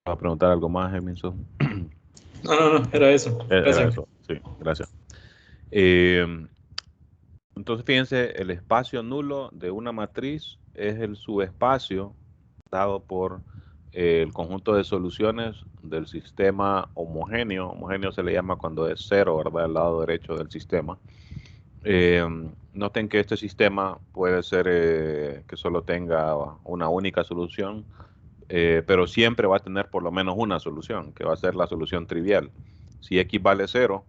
a preguntar algo más, Eminson. No, era eso. Era Gracias. eso, sí, gracias. Eh, entonces, fíjense, el espacio nulo de una matriz es el subespacio dado por el conjunto de soluciones del sistema homogéneo. Homogéneo se le llama cuando es cero, ¿verdad? El lado derecho del sistema. Eh, Noten que este sistema puede ser que solo tenga una única solución, pero siempre va a tener por lo menos una solución, que va a ser la solución trivial. Si x vale 0,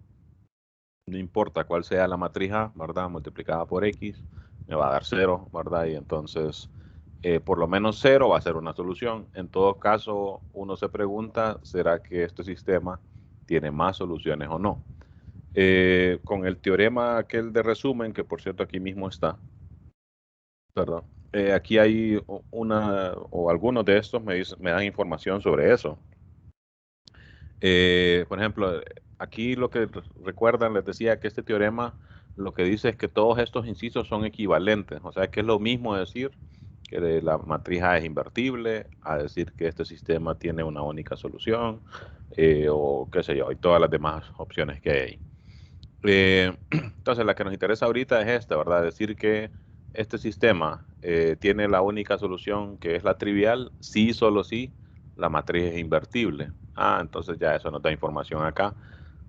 no importa cuál sea la matriz A, ¿verdad? Multiplicada por x, me va a dar 0, ¿verdad? Y entonces, por lo menos 0 va a ser una solución. En todo caso, uno se pregunta, ¿será que este sistema tiene más soluciones o no? Con el teorema aquel de resumen, que por cierto aquí mismo está, perdón, aquí hay una, o algunos de estos me dan información sobre eso. Por ejemplo, aquí lo que recuerdan, les decía que este teorema lo que dice es que todos estos incisos son equivalentes, o sea que es lo mismo decir que la matriz A es invertible, a decir que este sistema tiene una única solución, o qué sé yo, y todas las demás opciones que hay ahí. Entonces, la que nos interesa ahorita es esta, ¿verdad? Decir que este sistema tiene la única solución que es la trivial, sí, solo sí, la matriz es invertible. Entonces ya eso nos da información acá.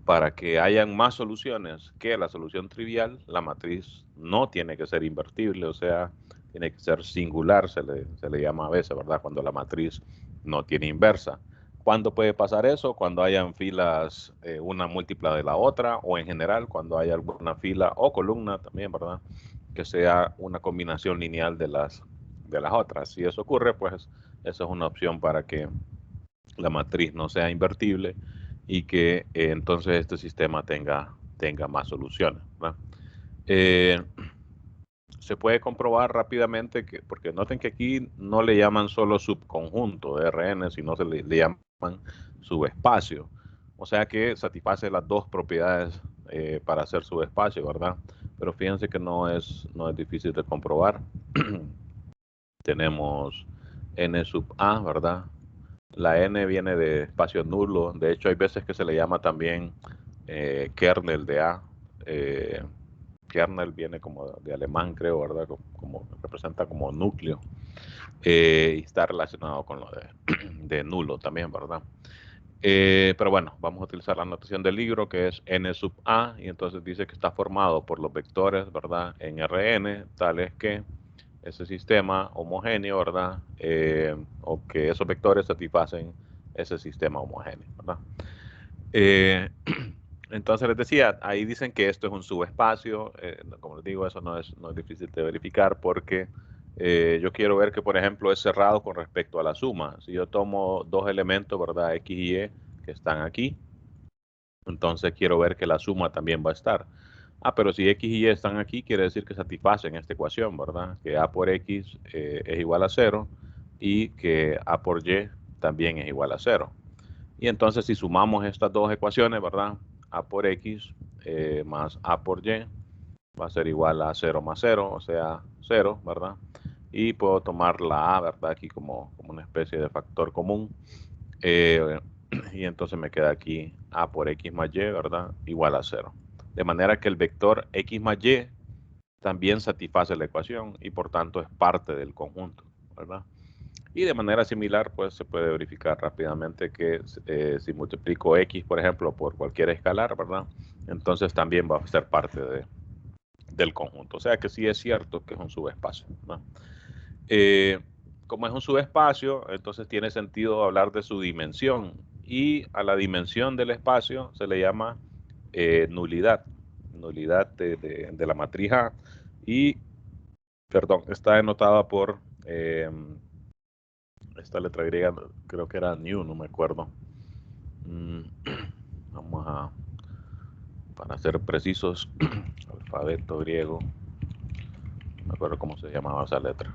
Para que hayan más soluciones que la solución trivial, la matriz no tiene que ser invertible, o sea, tiene que ser singular, se le llama a veces, ¿verdad? Cuando la matriz no tiene inversa. ¿Cuándo puede pasar eso? Cuando hayan filas, una múltipla de la otra, o en general, cuando haya alguna fila o columna también, ¿verdad? Que sea una combinación lineal de las otras. Si eso ocurre, pues eso es una opción para que la matriz no sea invertible y que entonces este sistema tenga más soluciones, ¿verdad? Eh, Se puede comprobar rápidamente que, porque noten que aquí no le llaman solo subconjunto de Rn, sino le llaman subespacio. O sea que satisface las dos propiedades para hacer subespacio, ¿verdad? Pero fíjense que no es difícil de comprobar. Tenemos n sub a, ¿verdad? La n viene de espacio nulo. De hecho, hay veces que se le llama también kernel de a. Eh, Kernel viene como de alemán, creo, ¿verdad? Como representa como núcleo. Y está relacionado con lo de nulo también, ¿verdad? Pero bueno, vamos a utilizar la notación del libro, que es n sub a, y entonces dice que está formado por los vectores, ¿verdad? En Rn, tales que ese sistema homogéneo, ¿verdad? O que esos vectores satisfacen ese sistema homogéneo, ¿verdad? Eh, entonces les decía, ahí dicen que esto es un subespacio. Como les digo, eso no es difícil de verificar porque yo quiero ver que, por ejemplo, es cerrado con respecto a la suma. Si yo tomo dos elementos, ¿verdad? X y Y, que están aquí, entonces quiero ver que la suma también va a estar. Pero si X y Y están aquí, quiere decir que satisfacen esta ecuación, ¿verdad? Que A por X es igual a 0 y que A por Y también es igual a 0. Y entonces si sumamos estas dos ecuaciones, ¿verdad? A por X más A por Y va a ser igual a 0 más 0, o sea, 0, ¿verdad? Y puedo tomar la A, ¿verdad? Aquí como una especie de factor común. Eh, y entonces me queda aquí A por X más Y, ¿verdad? Igual a 0. De manera que el vector X más Y también satisface la ecuación y por tanto es parte del conjunto, ¿verdad? Y de manera similar, pues se puede verificar rápidamente que si multiplico X, por ejemplo, por cualquier escalar, ¿verdad? Entonces también va a ser parte del conjunto. O sea que sí es cierto que es un subespacio, ¿no? Eh, Como es un subespacio, entonces tiene sentido hablar de su dimensión. Y a la dimensión del espacio se le llama nulidad. Nulidad de la matriz A. Y, perdón, está denotada por esta letra griega, creo que era new, no me acuerdo. Vamos a, para ser precisos, alfabeto griego. No me acuerdo cómo se llamaba esa letra.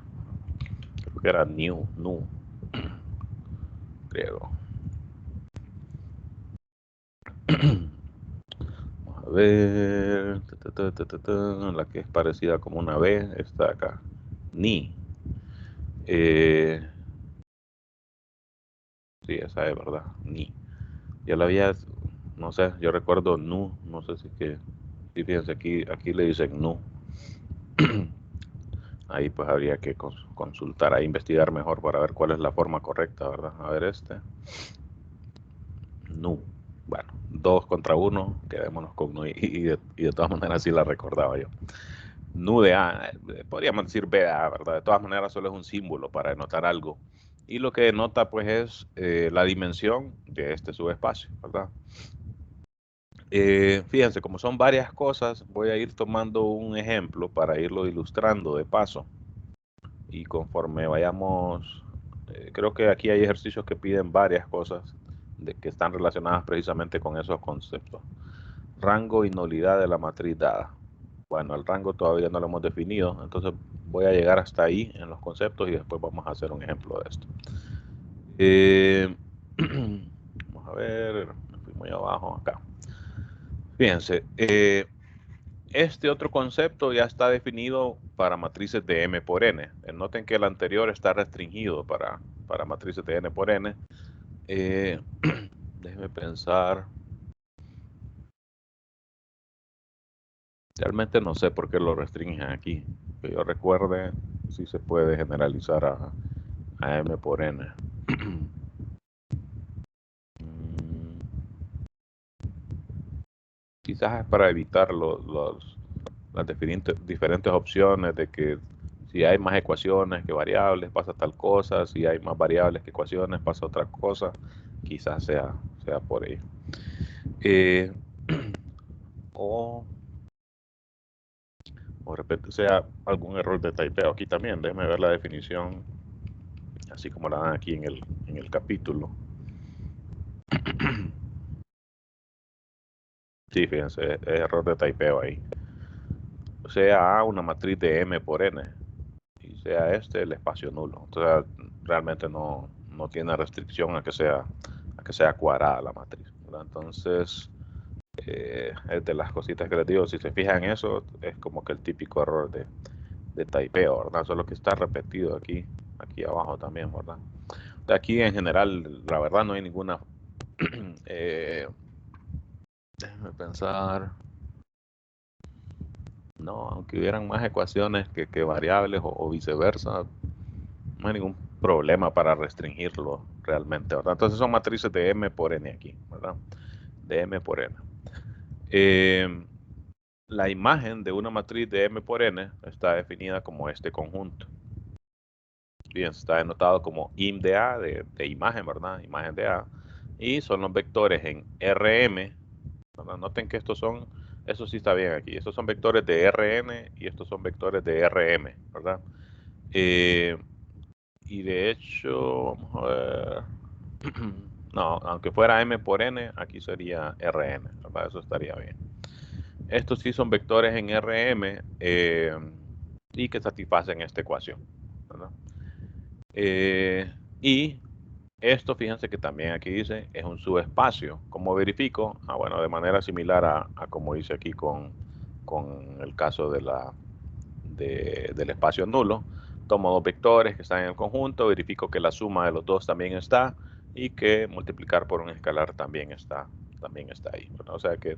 Creo que era new, nu, griego. Vamos a ver. La que es parecida como una B está acá. Ni. Eh, Sí, esa es verdad. Ni. Ya la había, no sé, yo recuerdo nu, no sé si que, sí, fíjense, aquí le dicen nu. Ahí pues habría que consultar, ahí investigar mejor para ver cuál es la forma correcta, ¿verdad? A ver nu. Bueno, 2 contra 1, quedémonos con nu y de todas maneras sí la recordaba yo. Nu de A, podríamos decir B de A, ¿verdad? De todas maneras solo es un símbolo para denotar algo. Y lo que denota pues es la dimensión de este subespacio, ¿verdad? Fíjense, como son varias cosas, voy a ir tomando un ejemplo para irlo ilustrando de paso. Y conforme vayamos, creo que aquí hay ejercicios que piden varias cosas que están relacionadas precisamente con esos conceptos. Rango y nulidad de la matriz dada. Bueno, el rango todavía no lo hemos definido, entonces voy a llegar hasta ahí en los conceptos y después vamos a hacer un ejemplo de esto. Vamos a ver, me fui muy abajo acá. Fíjense, este otro concepto ya está definido para matrices de M por N. Noten que el anterior está restringido para matrices de N por N. Déjenme pensar. Realmente no sé por qué lo restringen aquí. Que yo recuerde, si se puede generalizar a M por N. Quizás es para evitar las diferentes opciones de que si hay más ecuaciones que variables pasa tal cosa, si hay más variables que ecuaciones pasa otra cosa, quizás sea por ello. O de repente sea algún error de typeo aquí también. Déjenme ver la definición, así como la dan aquí en el capítulo. Sí, fíjense, es error de typeo ahí. Sea A una matriz de M por N y sea este el espacio nulo. Entonces realmente no tiene restricción a que sea cuadrada la matriz, ¿verdad? Entonces es de las cositas que les digo, si se fijan en eso, es como que el típico error de typeo, ¿verdad? Solo que está repetido aquí abajo también, ¿verdad? De aquí en general, la verdad no hay ninguna déjeme pensar. No, aunque hubieran más ecuaciones que variables o viceversa, no hay ningún problema para restringirlo realmente, ¿verdad? Entonces son matrices de M por N aquí, ¿verdad? De M por N. La imagen de una matriz de M por N está definida como este conjunto. Bien, está denotado como im de A, de imagen, ¿verdad? Imagen de A. Y son los vectores en Rm, ¿verdad? Noten que eso sí está bien aquí. Estos son vectores de Rn y estos son vectores de Rm, ¿verdad? Y de hecho, vamos a ver. No, aunque fuera M por N, aquí sería Rn, ¿verdad? Eso estaría bien. Estos sí son vectores en Rm y que satisfacen esta ecuación, ¿verdad? Y esto, fíjense que también aquí dice, es un subespacio. ¿Cómo verifico? Bueno, de manera similar a como dice aquí con el caso del espacio nulo. Tomo dos vectores que están en el conjunto, verifico que la suma de los dos también está y que multiplicar por un escalar también está ahí. Bueno, o sea que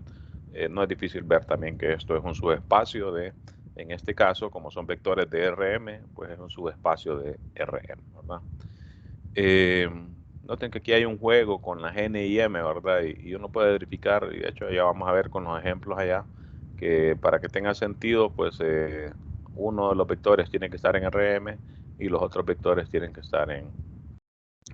no es difícil ver también que esto es un subespacio en este caso, como son vectores de Rm, pues es un subespacio de Rm, ¿verdad? Noten que aquí hay un juego con las N y M, ¿verdad? Y uno puede verificar, y de hecho ya vamos a ver con los ejemplos allá, que para que tenga sentido, pues uno de los vectores tiene que estar en Rm y los otros vectores tienen que estar en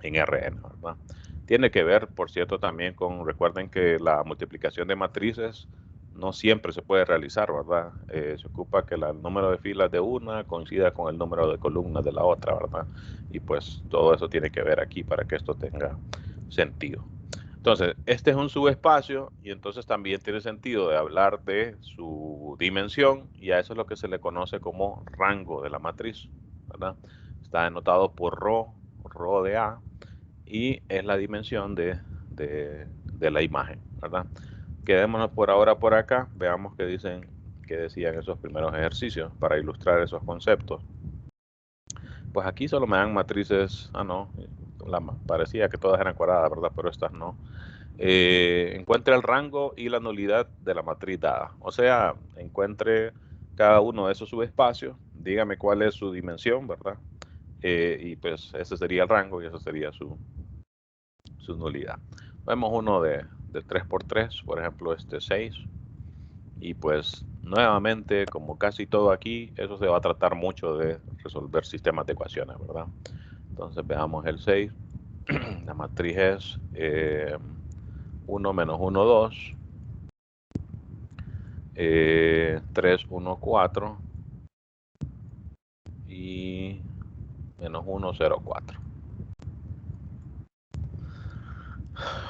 Rn, ¿verdad? Tiene que ver, por cierto, también recuerden que la multiplicación de matrices no siempre se puede realizar, ¿verdad? Se ocupa que el número de filas de una coincida con el número de columnas de la otra, ¿verdad? Y pues todo eso tiene que ver aquí para que esto tenga sentido. Entonces, este es un subespacio y entonces también tiene sentido de hablar de su dimensión y a eso es lo que se le conoce como rango de la matriz, ¿verdad? Está denotado por ρ de A y es la dimensión de la imagen, ¿verdad? Quedémonos por ahora por acá, veamos qué decían esos primeros ejercicios para ilustrar esos conceptos. Pues aquí solo me dan matrices, parecía que todas eran cuadradas, ¿verdad? Pero estas no. Encuentre el rango y la nulidad de la matriz dada. O sea, encuentre cada uno de esos subespacios, dígame cuál es su dimensión, ¿verdad? Y pues ese sería el rango y esa sería su nulidad. Vemos uno de 3×3, por ejemplo, 6. Y pues nuevamente, como casi todo aquí, eso se va a tratar mucho de resolver sistemas de ecuaciones, ¿verdad? Entonces veamos el 6. La matriz es 1 menos 1, 2. 3, 1, 4. Y menos 1, 0, 4.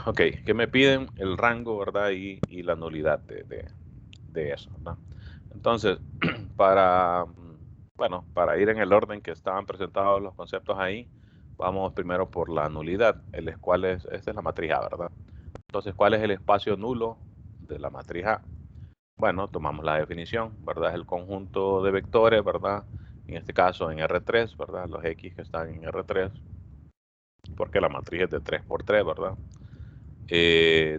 Ok, ¿qué me piden? El rango, ¿verdad? Y la nulidad de eso, ¿verdad? Entonces, para ir en el orden que estaban presentados los conceptos ahí, vamos primero por la nulidad, el cual esta es la matriz A, ¿verdad? Entonces, ¿cuál es el espacio nulo de la matriz A? Bueno, tomamos la definición, ¿verdad? Es el conjunto de vectores, ¿verdad? En este caso en R3, ¿verdad? Los X que están en R3, porque la matriz es de 3×3, ¿verdad?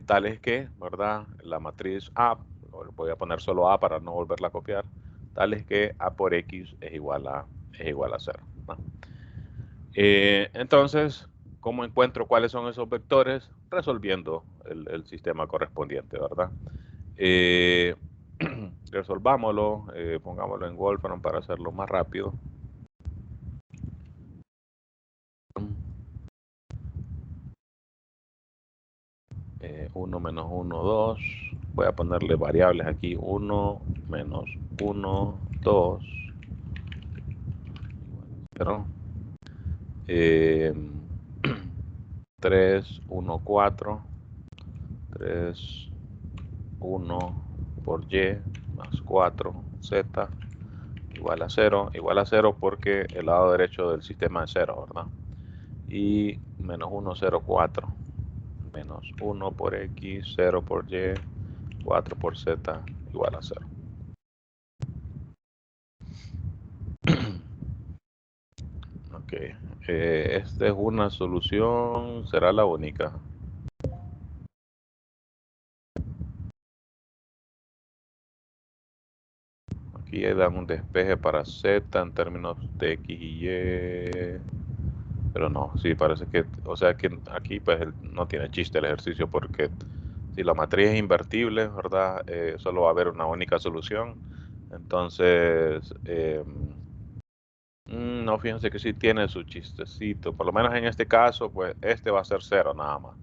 Tales que, ¿verdad? La matriz A, voy a poner solo A para no volverla a copiar, tales que A por X es igual a 0, ¿no? Entonces, ¿cómo encuentro cuáles son esos vectores? Resolviendo el sistema correspondiente, ¿verdad? Resolvámoslo, pongámoslo en Wolfram para hacerlo más rápido. 1 menos 1, 2. Voy a ponerle variables aquí. 1 menos 1, 2. 0. 3, 1, 4. 3, 1 por Y más 4, Z igual a 0. Igual a 0 porque el lado derecho del sistema es 0, ¿verdad? Y menos 1, 0, 4. Menos 1 por X, 0 por Y, 4 por Z igual a 0. Ok, esta es una solución, será la única. Aquí dan un despeje para Z en términos de X y Y. Pero no, sí, parece que, o sea que aquí pues no tiene chiste el ejercicio porque si la matriz es invertible, ¿verdad? Solo va a haber una única solución. Entonces, no, fíjense que sí tiene su chistecito. Por lo menos en este caso, pues este va a ser 0 nada más.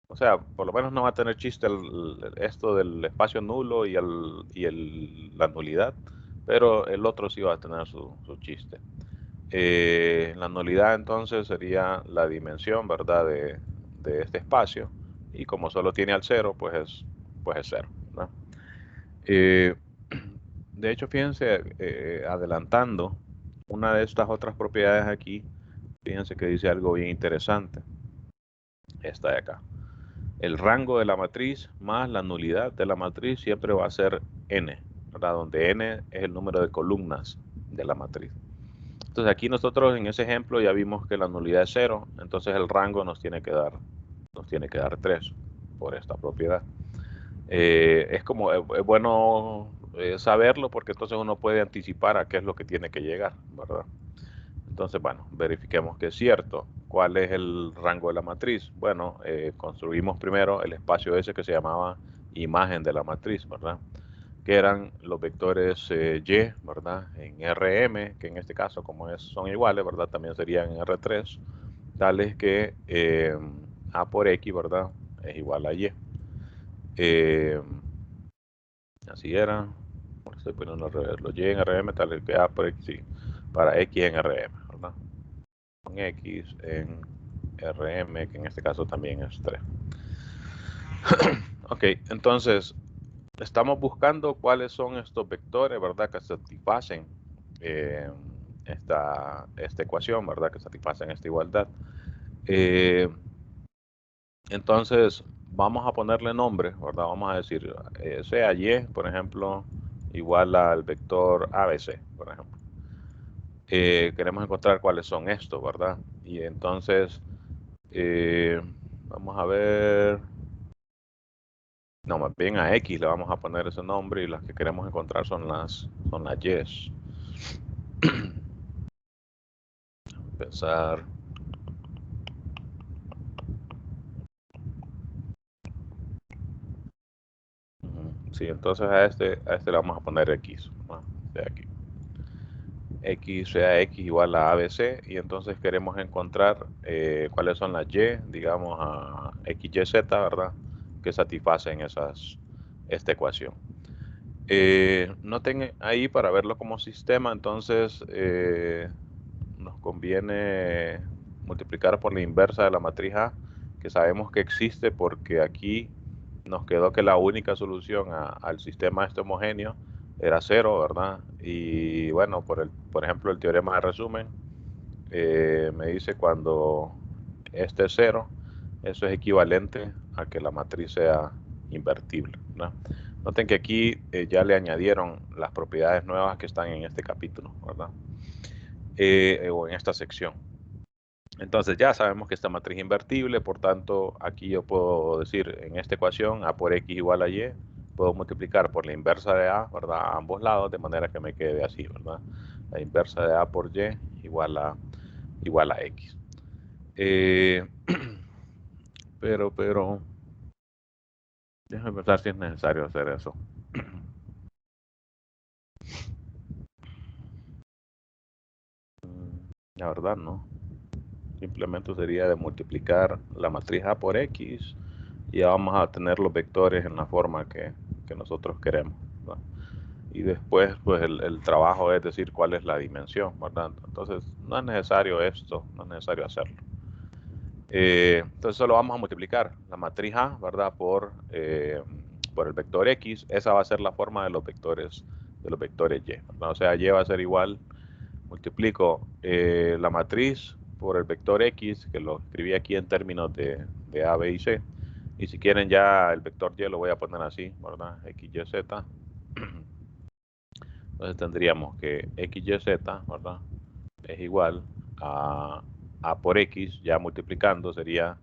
O sea, por lo menos no va a tener chiste esto del espacio nulo y la nulidad, pero el otro sí va a tener su chiste. La nulidad entonces sería la dimensión, ¿verdad? De este espacio, y como solo tiene al 0, pues es 0, ¿verdad? De hecho, fíjense, adelantando una de estas otras propiedades aquí, fíjense que dice algo bien interesante. Esta de acá. El rango de la matriz más la nulidad de la matriz siempre va a ser n, ¿verdad? Donde n es el número de columnas de la matriz. Entonces aquí nosotros en ese ejemplo ya vimos que la nulidad es 0, entonces el rango nos tiene que dar 3 por esta propiedad. Es bueno saberlo porque entonces uno puede anticipar a qué es lo que tiene que llegar, ¿verdad? Entonces, bueno, verifiquemos que es cierto. ¿Cuál es el rango de la matriz? Bueno, construimos primero el espacio ese que se llamaba imagen de la matriz, ¿verdad? Que eran los vectores Y, ¿verdad? En RM, que en este caso, como son iguales, ¿verdad? También serían en R3, tales que A por X, ¿verdad? Es igual a Y. Así era. Estoy poniendo al revés. Los Y en RM, tales que A por X, sí, para X en RM, ¿verdad? Con X en RM, que en este caso también es 3. Ok, entonces estamos buscando cuáles son estos vectores, ¿verdad? Que satisfacen esta ecuación, ¿verdad? Que satisfacen esta igualdad. Entonces vamos a ponerle nombre, ¿verdad? Vamos a decir, sea Y, por ejemplo, igual al vector ABC, por ejemplo. Queremos encontrar cuáles son estos, ¿verdad? Y entonces Vamos a ver. No, más bien a X le vamos a poner ese nombre y las que queremos encontrar son las Y's. Pensar. Sí, entonces a este le vamos a poner X. ¿No? De aquí. X sea X igual a ABC y entonces queremos encontrar cuáles son las Y, digamos a XYZ, ¿verdad? Que satisfacen esta ecuación. Noten ahí para verlo como sistema, entonces nos conviene multiplicar por la inversa de la matriz A, que sabemos que existe porque aquí nos quedó que la única solución al sistema este homogéneo era 0, ¿verdad? Y bueno, por ejemplo, el teorema de resumen me dice cuando este es 0, eso es equivalente a que la matriz sea invertible, ¿verdad? Noten que aquí ya le añadieron las propiedades nuevas que están en este capítulo, ¿verdad? O en esta sección. Entonces ya sabemos que esta matriz es invertible, por tanto aquí yo puedo decir en esta ecuación A por X igual a Y, puedo multiplicar por la inversa de A, ¿verdad? A ambos lados, de manera que me quede así, ¿verdad? La inversa de A por Y igual a X. Pero, déjame pensar si es necesario hacer eso. La verdad no. Simplemente sería de multiplicar la matriz A por X y ya vamos a tener los vectores en la forma que nosotros queremos, ¿verdad? Y después pues el trabajo es decir cuál es la dimensión, ¿verdad? Entonces no es necesario esto, no es necesario hacerlo. Entonces solo vamos a multiplicar la matriz A, ¿verdad? Por el vector X. Esa va a ser la forma de los vectores Y, ¿verdad? O sea, Y va a ser igual, multiplico la matriz por el vector X, que lo escribí aquí en términos de A, B y C. Y si quieren ya el vector Y lo voy a poner así, ¿verdad? X, Y, Z. Entonces tendríamos que X, Y, Z, ¿verdad? Es igual a A por X, ya multiplicando sería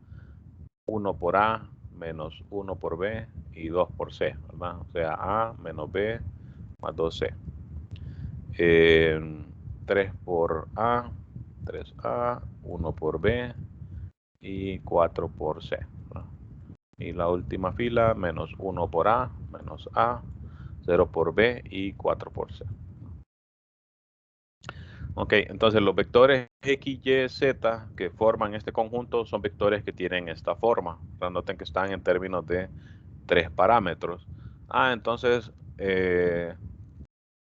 1 por A menos 1 por B y 2 por C, ¿verdad? O sea, A menos B más 2C. 3 por A, 3A, 1 por B y 4 por C, ¿verdad? Y la última fila, menos 1 por A, menos A, 0 por B y 4 por C. Ok, entonces los vectores X, Y, Z que forman este conjunto son vectores que tienen esta forma. Noten que están en términos de 3 parámetros. Entonces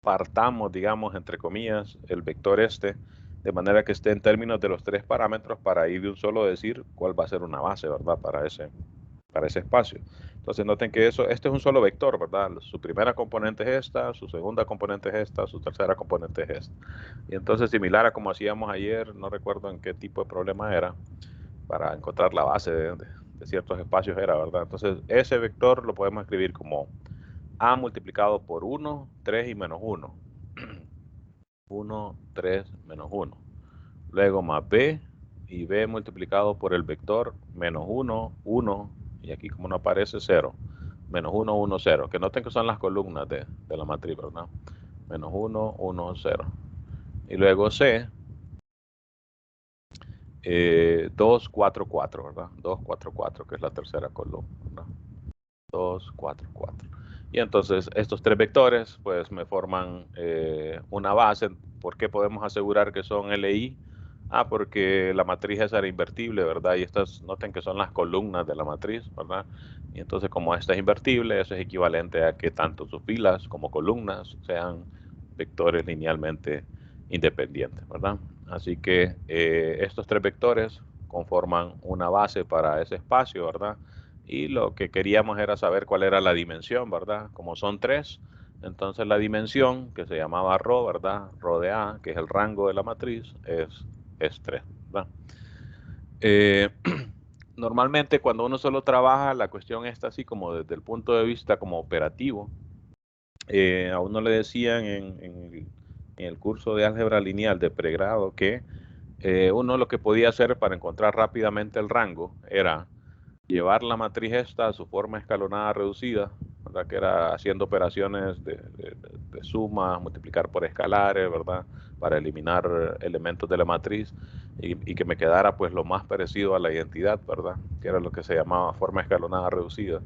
partamos, digamos, entre comillas, el vector este, de manera que esté en términos de los 3 parámetros para ir de un solo decir cuál va a ser una base, ¿verdad? Para ese espacio. Entonces noten que este es un solo vector, ¿verdad? Su primera componente es esta, su segunda componente es esta, su tercera componente es esta. Y entonces similar a como hacíamos ayer, no recuerdo en qué tipo de problema era, para encontrar la base de ciertos espacios era, ¿verdad? Entonces ese vector lo podemos escribir como A multiplicado por 1, 3 y menos 1. 1, 3, menos 1. Luego más B, y B multiplicado por el vector menos 1, 1, y aquí como no aparece 0, menos 1, 1, 0, que noten que son las columnas de la matriz, ¿verdad? Menos 1, 1, 0. Y luego C, 2, 4, 4, ¿verdad? 2, 4, 4, que es la tercera columna, ¿verdad? 2, 4, 4. Y entonces estos tres vectores pues me forman una base. ¿Por qué podemos asegurar que son LI? Porque la matriz esa era invertible, ¿verdad? Y estas, noten que son las columnas de la matriz, ¿verdad? Y entonces como esta es invertible, eso es equivalente a que tanto sus filas como columnas sean vectores linealmente independientes, ¿verdad? Así que estos tres vectores conforman una base para ese espacio, ¿verdad? Y lo que queríamos era saber cuál era la dimensión, ¿verdad? Como son 3, entonces la dimensión, que se llamaba ρ, ¿verdad? ρ de A, que es el rango de la matriz, es 3, ¿verdad? Normalmente cuando uno solo trabaja, la cuestión está así como desde el punto de vista como operativo. A uno le decían en el curso de álgebra lineal de pregrado que uno lo que podía hacer para encontrar rápidamente el rango era llevar la matriz esta a su forma escalonada reducida, ¿verdad? Que era haciendo operaciones de suma, multiplicar por escalares, ¿verdad? Para eliminar elementos de la matriz y que me quedara pues lo más parecido a la identidad, ¿verdad? Que era lo que se llamaba forma escalonada reducida.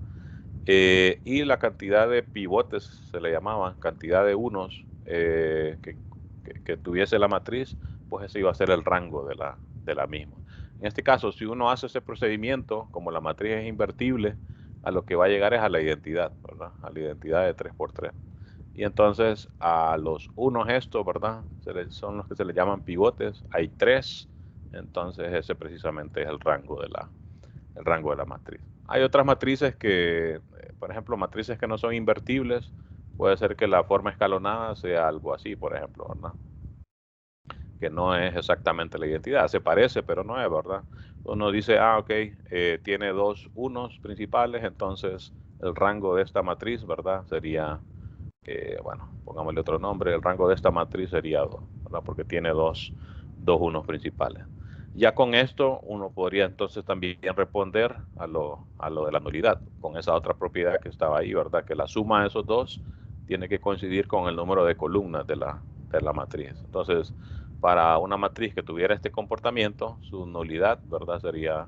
Y la cantidad de pivotes, se le llamaba, cantidad de unos que tuviese la matriz, pues ese iba a ser el rango de la misma. En este caso, si uno hace ese procedimiento, como la matriz es invertible, a lo que va a llegar es a la identidad, ¿verdad? A la identidad de 3×3. Y entonces a los unos estos, ¿verdad? Son los que se le llaman pivotes. Hay 3, entonces ese precisamente es el rango de la matriz. Hay otras matrices que, por ejemplo, matrices que no son invertibles, puede ser que la forma escalonada sea algo así, por ejemplo, ¿verdad? Que no es exactamente la identidad, se parece, pero no es, ¿verdad? Uno dice, ok, tiene 2 unos principales, entonces el rango de esta matriz, ¿verdad? Sería, bueno, pongámosle otro nombre, el rango de esta matriz sería 2, ¿verdad? Porque tiene dos unos principales. Ya con esto uno podría entonces también responder a lo de la nulidad, con esa otra propiedad que estaba ahí, ¿verdad? Que la suma de esos dos tiene que coincidir con el número de columnas de la matriz. Entonces, para una matriz que tuviera este comportamiento, su nulidad, ¿verdad? Sería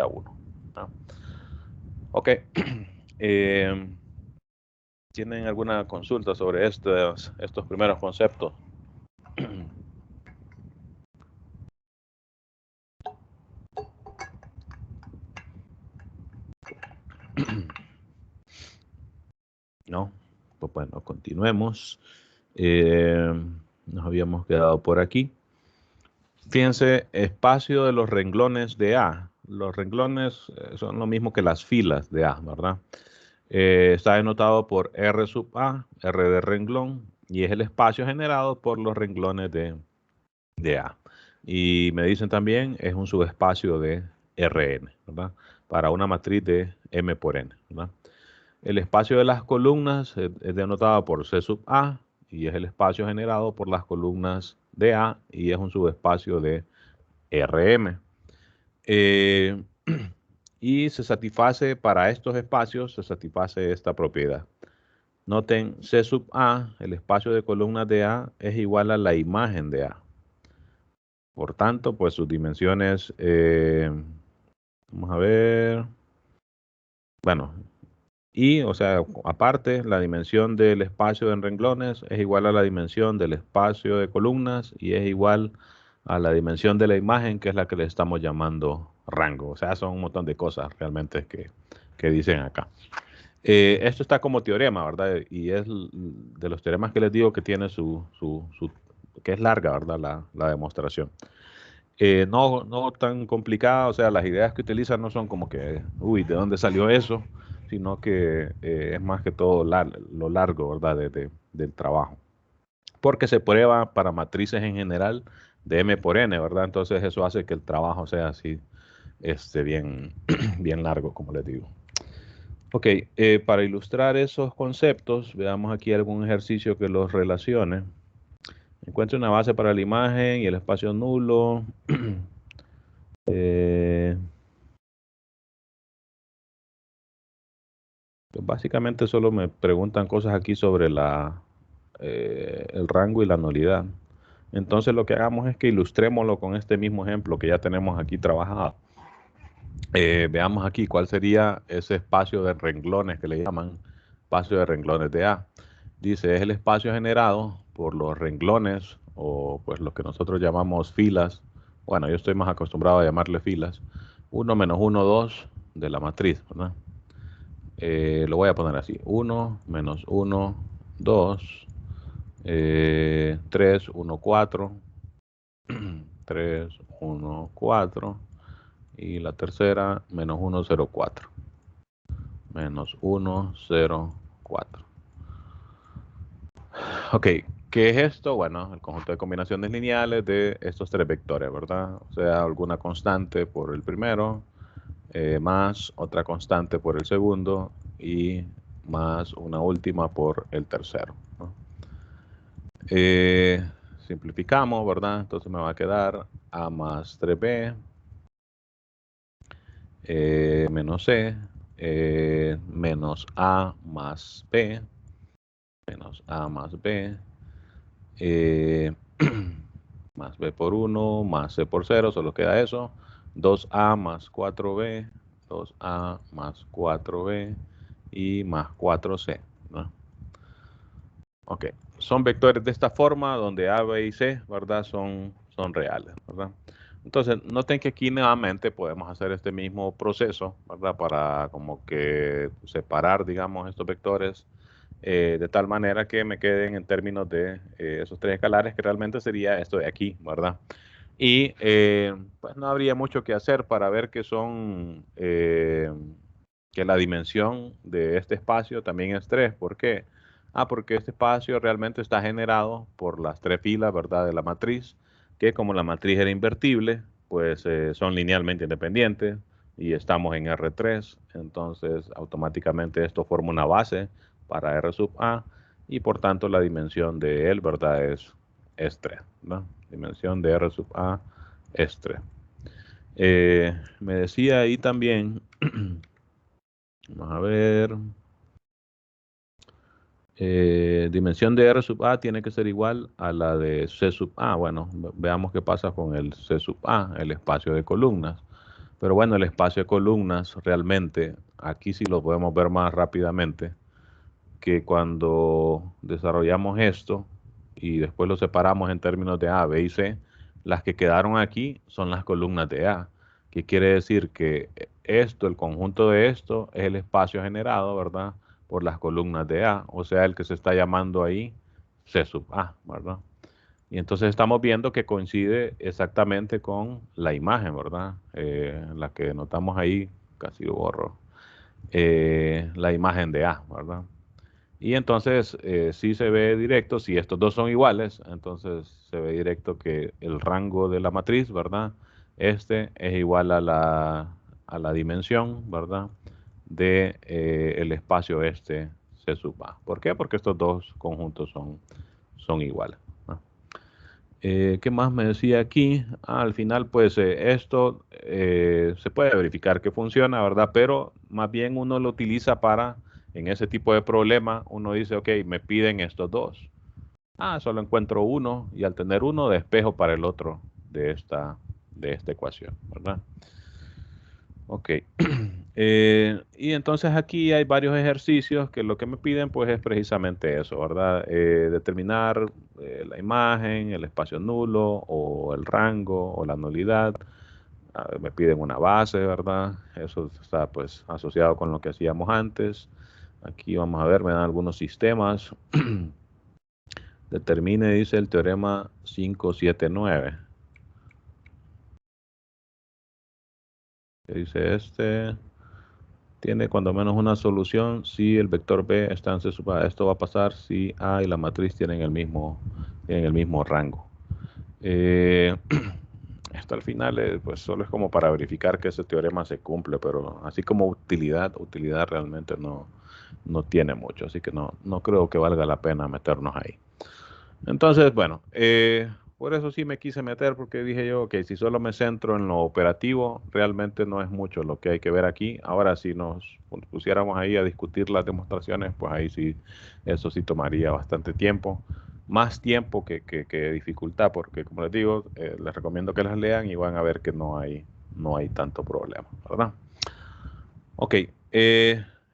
1. ¿No? Ok. ¿Tienen alguna consulta sobre estos primeros conceptos? No, pues bueno, continuemos. Nos habíamos quedado por aquí. Fíjense, espacio de los renglones de A. Los renglones son lo mismo que las filas de A, ¿verdad? Está denotado por R sub A, R de renglón, y es el espacio generado por los renglones de A. Y me dicen también, es un subespacio de Rn, ¿verdad? Para una matriz de M por N, ¿verdad? El espacio de las columnas es denotado por C sub A y es el espacio generado por las columnas de A y es un subespacio de Rm. Y se satisface para estos espacios, se satisface esta propiedad. Noten, C sub A, el espacio de columnas de A, es igual a la imagen de A. Por tanto, pues sus dimensiones, vamos a ver, bueno, y, o sea, aparte, la dimensión del espacio en renglones es igual a la dimensión del espacio de columnas y es igual a la dimensión de la imagen, que es la que le estamos llamando rango. O sea, son un montón de cosas realmente que dicen acá. Esto está como teorema, ¿verdad? Y es de los teoremas que les digo que tiene que es larga, ¿verdad? La demostración. No tan complicada, o sea, las ideas que utilizan no son como que, uy, ¿de dónde salió eso? Sino que es más que todo lo largo, ¿verdad? Del trabajo. Porque se prueba para matrices en general de M por N, ¿verdad? Entonces eso hace que el trabajo sea así, bien, bien largo, como les digo. Ok, para ilustrar esos conceptos, veamos aquí algún ejercicio que los relacione. Encuentre una base para la imagen y el espacio nulo. Pues básicamente solo me preguntan cosas aquí sobre el rango y la nulidad. Entonces lo que hagamos es que ilustrémoslo con este mismo ejemplo que ya tenemos aquí trabajado. Veamos aquí cuál sería ese espacio de renglones que le llaman espacio de renglones de A. Dice, es el espacio generado por los renglones o pues lo que nosotros llamamos filas. Bueno, yo estoy más acostumbrado a llamarle filas. 1 menos 1, 2 de la matriz, ¿verdad? Lo voy a poner así. 1 menos 1, 2, 3, 1, 4, 3, 1, 4 y la tercera menos 1, 0, 4. Menos 1, 0, 4. Ok, ¿qué es esto? Bueno, el conjunto de combinaciones lineales de estos tres vectores, ¿verdad? O sea, alguna constante por el primero, más otra constante por el segundo y más una última por el tercero, ¿no? simplificamos, ¿verdad? Entonces me va a quedar A más 3B menos C menos A más B menos A más B más B por 1 más C por 0, solo queda eso. 2A más 4B, 2A más 4B y más 4C, ¿no? Ok, son vectores de esta forma donde A, B y C, ¿verdad? Son reales, ¿verdad? Entonces, noten que aquí nuevamente podemos hacer este mismo proceso, ¿verdad? Para como que separar, digamos, estos vectores de tal manera que me queden en términos de esos tres escalares, que realmente sería esto de aquí, ¿verdad? Y pues no habría mucho que hacer para ver que son, que la dimensión de este espacio también es 3. ¿Por qué? Porque este espacio realmente está generado por las tres filas, ¿verdad? De la matriz, que como la matriz era invertible, pues son linealmente independientes y estamos en R3, entonces automáticamente esto forma una base para R sub A y por tanto la dimensión de él, ¿verdad? Es 3, ¿no? Dimensión de R sub A es 3. Me decía ahí también, vamos a ver, dimensión de R sub A tiene que ser igual a la de C sub A. Bueno, veamos qué pasa con el C sub A, el espacio de columnas. Pero bueno, el espacio de columnas realmente, aquí sí lo podemos ver más rápidamente, que cuando desarrollamos esto y después lo separamos en términos de A, B y C, las que quedaron aquí son las columnas de A, que quiere decir que esto, el conjunto de esto, es el espacio generado, ¿verdad? Por las columnas de A, o sea, el que se está llamando ahí C sub A, ¿verdad? Y entonces estamos viendo que coincide exactamente con la imagen, ¿verdad? La que notamos ahí, casi borro, la imagen de A, ¿verdad? Y entonces sí se ve directo, si estos dos son iguales, entonces se ve directo que el rango de la matriz, ¿verdad? Este es igual a la dimensión, ¿verdad? De el espacio este C sub A. ¿Por qué? Porque estos dos conjuntos son iguales, ¿no? ¿Qué más me decía aquí? Al final, pues esto se puede verificar que funciona, ¿verdad? Pero más bien uno lo utiliza para, en ese tipo de problema, uno dice, ok, me piden estos dos. Solo encuentro uno y al tener uno despejo para el otro de esta ecuación, ¿verdad? Ok. Y entonces aquí hay varios ejercicios que lo que me piden pues es precisamente eso, ¿verdad? Determinar la imagen, el espacio nulo o el rango o la nulidad. Me piden una base, ¿verdad? Eso está pues asociado con lo que hacíamos antes. Aquí vamos a ver, me dan algunos sistemas. Determine, dice el teorema 579. ¿Qué dice este? Tiene cuando menos una solución si el vector B está en C sub A. Esto va a pasar si A y la matriz tienen el mismo rango. Esto al final pues solo es como para verificar que ese teorema se cumple, pero así como utilidad realmente no tiene mucho, así que no creo que valga la pena meternos ahí. Entonces, bueno, por eso sí me quise meter, porque dije yo, ok, si solo me centro en lo operativo, realmente no es mucho lo que hay que ver aquí. Ahora, si nos pusiéramos ahí a discutir las demostraciones, pues ahí sí, eso sí tomaría bastante tiempo. Más tiempo que dificultad, porque como les digo, les recomiendo que las lean y van a ver que no hay tanto problema, ¿verdad? Ok,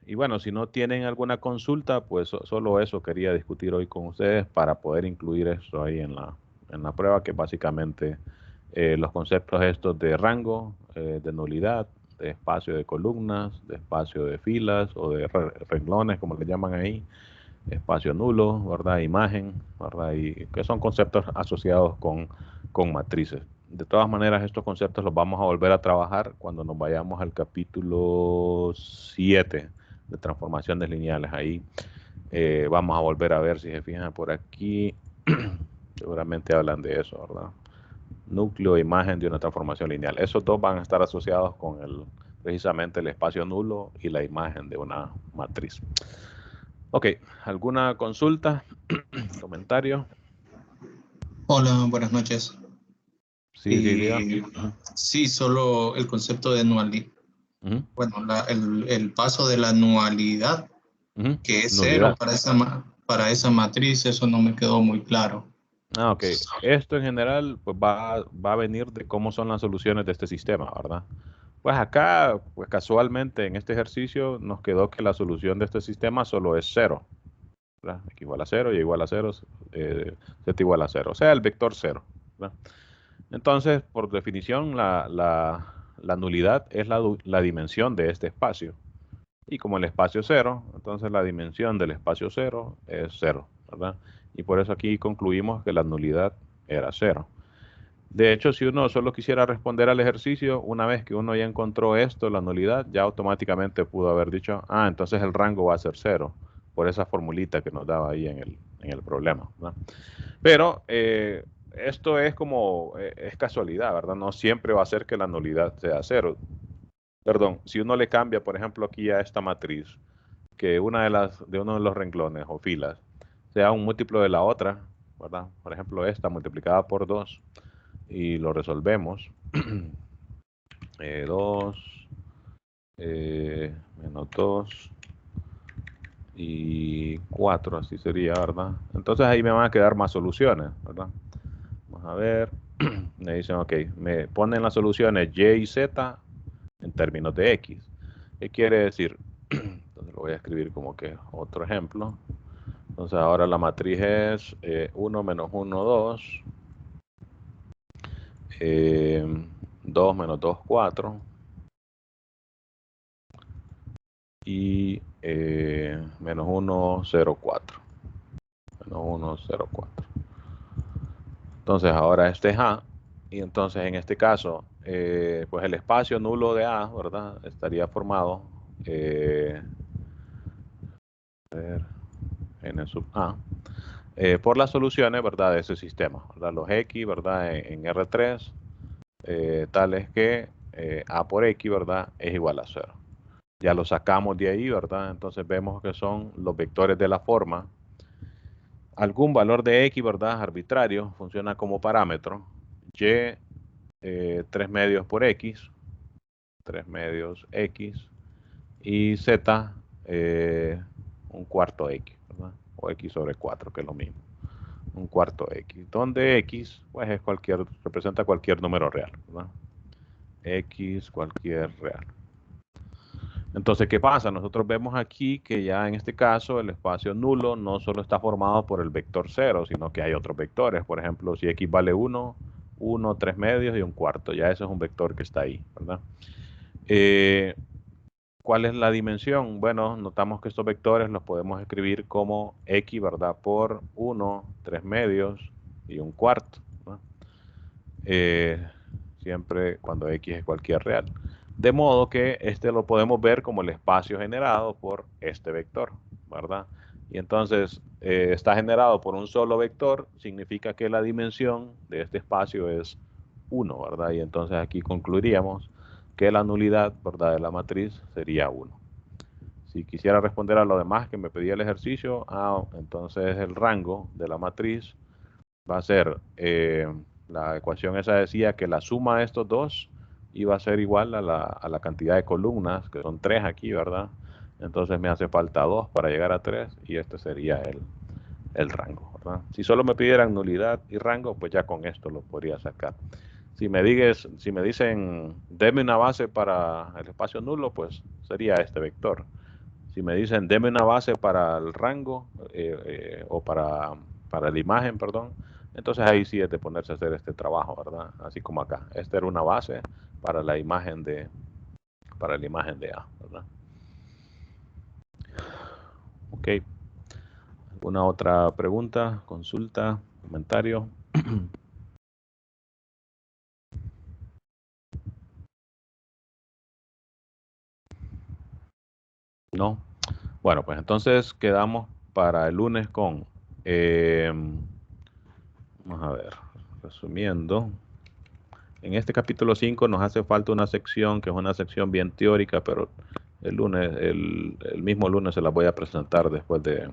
y bueno, si no tienen alguna consulta, pues solo eso quería discutir hoy con ustedes para poder incluir eso ahí en la prueba, que básicamente los conceptos estos de rango, de nulidad, de espacio de columnas, de espacio de filas o de renglones, como le llaman ahí, espacio nulo, ¿verdad? Imagen, ¿verdad? Y que son conceptos asociados con matrices. De todas maneras, estos conceptos los vamos a volver a trabajar cuando nos vayamos al capítulo 7 de transformaciones lineales. Ahí vamos a volver a ver, si se fijan por aquí, seguramente hablan de eso, ¿verdad? Núcleo e imagen de una transformación lineal. Esos dos van a estar asociados con precisamente el espacio nulo y la imagen de una matriz. Ok, ¿alguna consulta? ¿Comentario? Hola, buenas noches. Sí, sí, diga. Sí, solo el concepto de anualidad. Ujú, Bueno, el paso de la anualidad, ujú. que es cero Nulidad. para esa matriz, eso no me quedó muy claro. Ah, ok. Esto en general pues va a venir de cómo son las soluciones de este sistema, ¿verdad? Pues acá, pues casualmente en este ejercicio nos quedó que la solución de este sistema solo es cero, ¿verdad? X igual a cero, y igual a cero, z igual a cero, o sea, el vector cero, ¿verdad? Entonces, por definición, la nulidad es la dimensión de este espacio. Y como el espacio es cero, entonces la dimensión del espacio cero es cero, ¿verdad? Y por eso aquí concluimos que la nulidad era cero. De hecho, si uno solo quisiera responder al ejercicio, una vez que uno ya encontró esto, la nulidad, ya automáticamente pudo haber dicho, ah, entonces el rango va a ser cero, por esa formulita que nos daba ahí en el problema, ¿verdad? Pero esto es como, es casualidad, ¿verdad? No siempre va a ser que la nulidad sea cero. Perdón, si uno le cambia, por ejemplo, aquí a esta matriz, que de uno de los renglones o filas sea un múltiplo de la otra, ¿verdad? Por ejemplo, esta multiplicada por 2 y lo resolvemos. 2 menos 2 y 4, así sería, ¿verdad? Entonces ahí me van a quedar más soluciones, ¿verdad? Vamos a ver. Me dicen, ok, me ponen las soluciones y y z en términos de x. ¿Qué quiere decir? Entonces lo voy a escribir como que otro ejemplo. Entonces ahora la matriz es 1 menos 1, 2. 2 menos 2, 4. Y menos 1, 0, 4. Menos 1, 0, 4. Entonces ahora este es A. Y entonces en este caso, pues el espacio nulo de A, ¿verdad? Estaría formado a ver, n sub A. Por las soluciones, ¿verdad? De ese sistema, ¿verdad? Los X, ¿verdad? En R3, tales que A por X, ¿verdad? Es igual a 0. Ya lo sacamos de ahí, ¿verdad? Entonces vemos que son los vectores de la forma. Algún valor de X, ¿verdad? Arbitrario, funciona como parámetro. Y, 3 medios por X, 3 medios X. Y Z, un cuarto X, ¿verdad? O X sobre 4, que es lo mismo. Un cuarto X, donde X pues es representa cualquier número real, ¿verdad? X, cualquier real. Entonces, ¿qué pasa? Nosotros vemos aquí que ya en este caso el espacio nulo no solo está formado por el vector 0, sino que hay otros vectores. Por ejemplo, si X vale 1, 1, 3 medios y un cuarto. Ya eso es un vector que está ahí, ¿verdad? ¿Cuál es la dimensión? Bueno, notamos que estos vectores los podemos escribir como X, ¿verdad? Por 1, 3 medios y un cuarto, ¿no? Siempre cuando X es cualquier real. De modo que este lo podemos ver como el espacio generado por este vector, ¿verdad? Y entonces está generado por un solo vector, significa que la dimensión de este espacio es 1, ¿verdad? Y entonces aquí concluiríamos que la nulidad, ¿verdad?, de la matriz sería 1. Si quisiera responder a lo demás que me pedía el ejercicio, entonces el rango de la matriz va a ser, la ecuación esa decía que la suma de estos dos iba a ser igual a la cantidad de columnas, que son 3 aquí, ¿verdad? Entonces me hace falta 2 para llegar a 3 y este sería el rango, ¿verdad? Si solo me pidieran nulidad y rango, pues ya con esto lo podría sacar. Si me dicen, deme una base para el espacio nulo, pues sería este vector. Si me dicen, deme una base para el rango o para la imagen, perdón, entonces ahí sí es de ponerse a hacer este trabajo, ¿verdad? Así como acá. Esta era una base para la imagen de A, ¿verdad? Ok. ¿Alguna otra pregunta, consulta, comentario? No. Bueno, pues entonces quedamos para el lunes con, vamos a ver, resumiendo, en este capítulo 5 nos hace falta una sección que es una sección bien teórica, pero el mismo lunes se la voy a presentar después de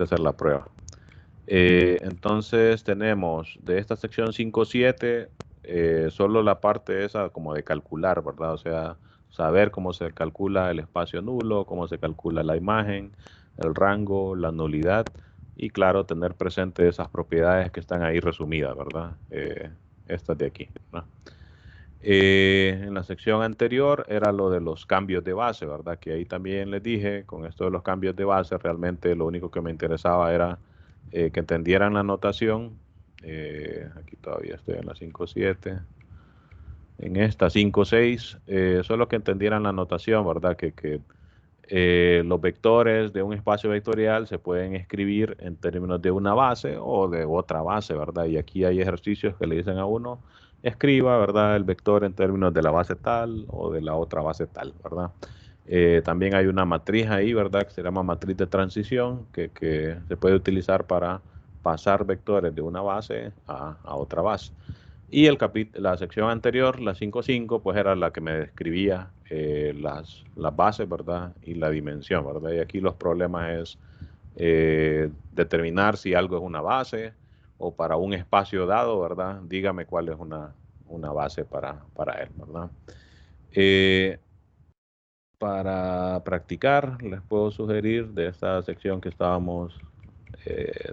hacer la prueba. Entonces tenemos de esta sección 5.7 solo la parte esa como de calcular, ¿verdad? O sea, saber cómo se calcula el espacio nulo, cómo se calcula la imagen, el rango, la nulidad y claro, tener presente esas propiedades que están ahí resumidas, ¿verdad? Estas de aquí, ¿verdad? En la sección anterior era lo de los cambios de base, ¿verdad? Que ahí también les dije, con esto de los cambios de base, realmente lo único que me interesaba era que entendieran la notación. Aquí todavía estoy en la 5.7. En esta 5.6, solo que entendieran la notación, ¿verdad? Que los vectores de un espacio vectorial se pueden escribir en términos de una base o de otra base, ¿verdad? Y aquí hay ejercicios que le dicen a uno, escriba, ¿verdad? El vector en términos de la base tal o de la otra base tal, ¿verdad? También hay una matriz ahí, ¿verdad? Que se llama matriz de transición, que se puede utilizar para pasar vectores de una base a otra base. Y la sección anterior, la 5.5, pues era la que me describía las bases, ¿verdad? Y la dimensión, ¿verdad? Y aquí los problemas es determinar si algo es una base o para un espacio dado, ¿verdad? Dígame cuál es una base para él, ¿verdad? Para practicar, les puedo sugerir de esta sección que estábamos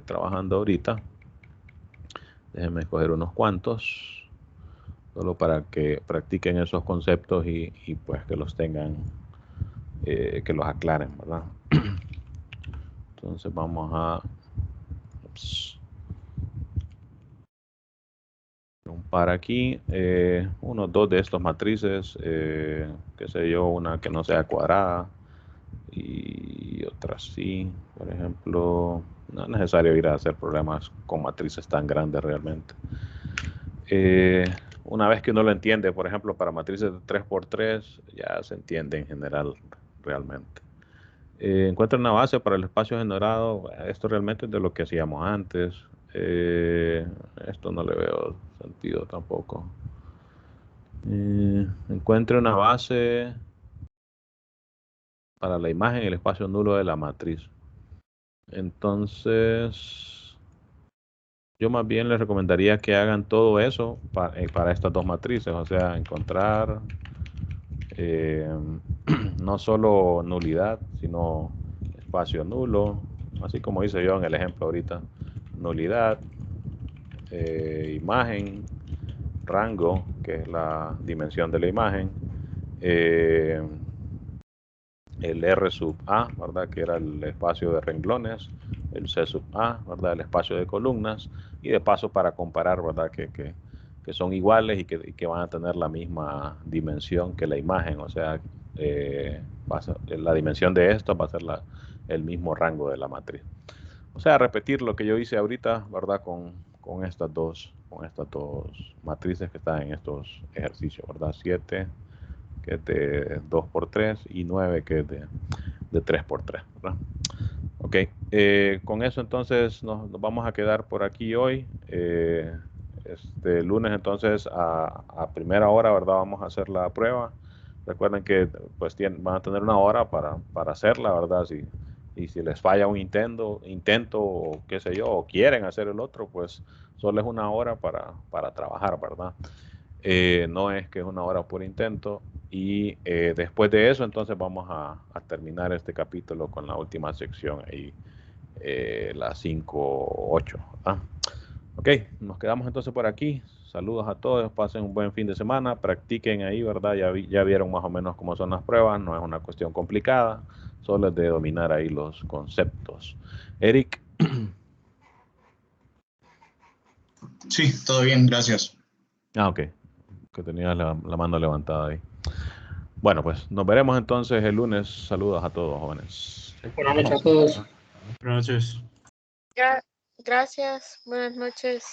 trabajando ahorita. Déjenme escoger unos cuantos. Solo para que practiquen esos conceptos y pues que los tengan, que los aclaren, ¿verdad? Entonces vamos a un par aquí, unos dos de estos matrices, qué sé yo, una que no sea cuadrada y otra sí, por ejemplo, no es necesario ir a hacer problemas con matrices tan grandes realmente. Una vez que uno lo entiende, por ejemplo, para matrices de 3x3, ya se entiende en general realmente. Encuentra una base para el espacio generado. Esto realmente es de lo que hacíamos antes. Esto no le veo sentido tampoco. Encuentre una base para la imagen y el espacio nulo de la matriz. Entonces, yo más bien les recomendaría que hagan todo eso para estas dos matrices, o sea, encontrar no solo nulidad, sino espacio nulo, así como hice yo en el ejemplo ahorita, nulidad, imagen, rango, que es la dimensión de la imagen, el R sub A, ¿verdad? Que era el espacio de renglones, el C sub A, ¿verdad? El espacio de columnas, y de paso para comparar, ¿verdad? Que son iguales y que van a tener la misma dimensión que la imagen, o sea, la dimensión de esto va a ser el mismo rango de la matriz. O sea, repetir lo que yo hice ahorita, ¿verdad? Con estas dos matrices que están en estos ejercicios, ¿verdad? 7, que es de 2x3, y 9, que es de 3x3, ¿verdad? Ok, con eso entonces nos vamos a quedar por aquí hoy. Este lunes entonces a primera hora, ¿verdad? Vamos a hacer la prueba. Recuerden que pues van a tener una hora para hacerla, ¿verdad? Y si les falla un intento o qué sé yo, o quieren hacer el otro, pues solo es una hora para trabajar, ¿verdad? No es que es una hora por intento. Y después de eso, entonces vamos a terminar este capítulo con la última sección ahí, la 5.8. ¿Ah? Ok, nos quedamos entonces por aquí. Saludos a todos, pasen un buen fin de semana, practiquen ahí, ¿verdad? Ya vieron más o menos cómo son las pruebas, no es una cuestión complicada, solo es de dominar ahí los conceptos. Eric. Sí, todo bien, gracias. Ok, que tenías la mano levantada ahí. Bueno, pues nos veremos entonces el lunes. Saludos a todos, jóvenes. Buenas noches a todos. Buenas noches. Gracias, buenas noches.